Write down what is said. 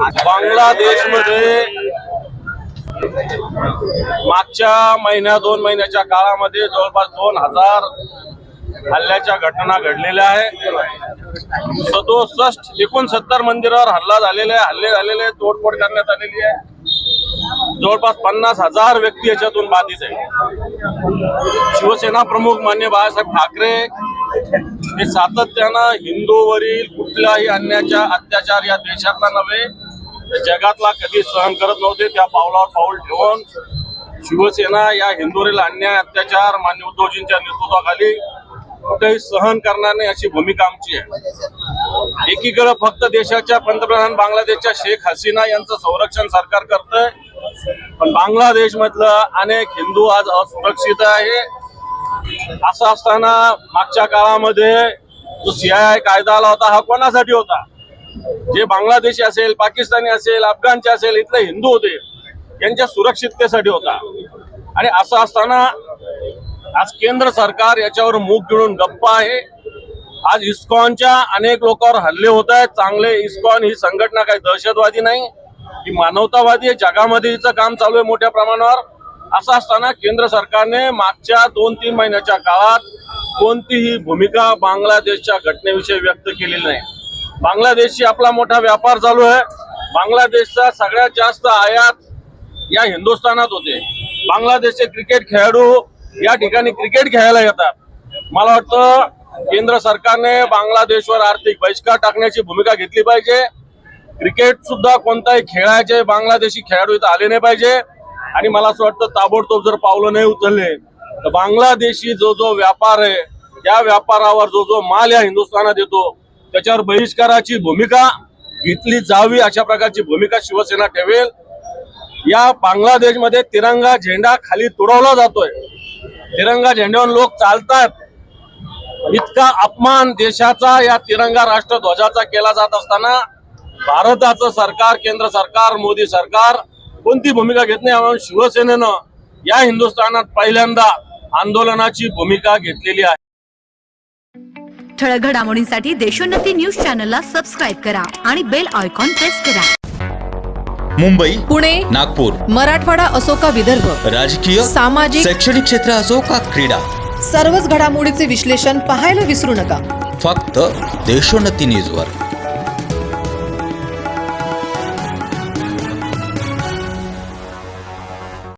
बांगलादेशमध्ये मागच्या दोन महिन्याच्या काळामध्ये जवळपास 2000 हल्ल्याच्या घटना घडलेल्या आहेत. 69 मंदिरावर हल्ले झालेले, तोडफोड करण्यात आलेली आहे. जवळपास 50,000 व्यक्ती याच्यातून बाधित आहे. शिवसेना प्रमुख मान्य बाळासाहेब ठाकरे हे सातत्यानं हिंदूवरील कुठल्याही अन्यायाच्या अत्याचार या देशातला नव्हे जगातला कधी सहन करत नव्हते. त्या पावलावर पाऊल ठेवून शिवसेना या हिंदूवरील अन्याय अत्याचार मान्य उद्धवजींच्या नेतृत्वाखाली कुठेही सहन करणार नाही अशी भूमिका आमची आहे. एकीकडे फक्त देशाच्या पंतप्रधान बांगलादेशच्या शेख हसीना यांचं संरक्षण सरकार करतंय, पण बांगलादेश मधलं अनेक हिंदू आज असुरक्षित आहे. असं असताना मागच्या काळामध्ये जो सीआयए कायदा आला होता हा कोणासाठी होता? जे बांगलादेशी असेल, पाकिस्तानी असेल, अफगाणचे असेल, इथले हिंदू होते यांच्या सुरक्षिततेसाठी होता. आणि असं असताना आज केंद्र सरकार याच्यावर मूग गिळून गप्प आहे. आज इस्कॉनच्या अनेक लोकांवर हल्ले होत आहेत. चांगले, इस्कॉन ही संघटना काही दहशतवादी नाही, ही मानवतावादी आहे. जगामध्ये हिचं काम चालू आहे मोठ्या प्रमाणावर. असं असताना केंद्र सरकारने मागच्या 2-3 महिन्याच्या काळात कोणतीही भूमिका बांगलादेशच्या घटनेविषयी व्यक्त केलेली नाही. बांगलादेशशी आपला मोठा व्यापार चालू आहे. बांगलादेशचा सगळ्यात जास्त आयात या हिंदुस्थानात होते. बांगलादेशचे क्रिकेट खेळाडू या ठिकाणी क्रिकेट खेळायला येतात. मला वाटतं केंद्र सरकारने बांगलादेशवर आर्थिक बहिष्कार टाकण्याची भूमिका घेतली पाहिजे. क्रिकेट सुद्धा कोणताही खेळायचे बांगलादेशी खेळाडू इथं आले नाही पाहिजे. आणि मला असं वाटतं ताबडतोब जर पावलं नाही उचलले तर बांगलादेशी जो व्यापार आहे त्या व्यापारावर जो माल या हिंदुस्थानात येतो त्याच्यावर बहिष्काराची भूमिका घेतली जावी अशा प्रकारची भूमिका शिवसेना ठेवेल. या बांगलादेशमध्ये तिरंगा झेंडा खाली तुडवला जातोय, तिरंगा झेंड्यावर लोक चालतात. इतका अपमान देशाचा या तिरंगा राष्ट्रध्वजाचा केला जात असताना भारताचं सरकार, केंद्र सरकार, मोदी सरकार कोणती भूमिका घेत नाही. म्हणून शिवसेनेनं या हिंदुस्थानात पहिल्यांदा आंदोलनाची भूमिका घेतलेली आहे. ठळक घडामोडींसाठी देशोन्नती न्यूज चॅनलला सबस्क्राईब करा आणि बेल आयकॉन प्रेस करा. मुंबई, पुणे, नागपूर, मराठवाडा असो का विदर्भ, राजकीय, सामाजिक, शैक्षणिक क्षेत्र असो का क्रीडा, सर्वच घडामोडीचे विश्लेषण पाहायला विसरू नका. फक्त देशोन्नती न्यूजवर.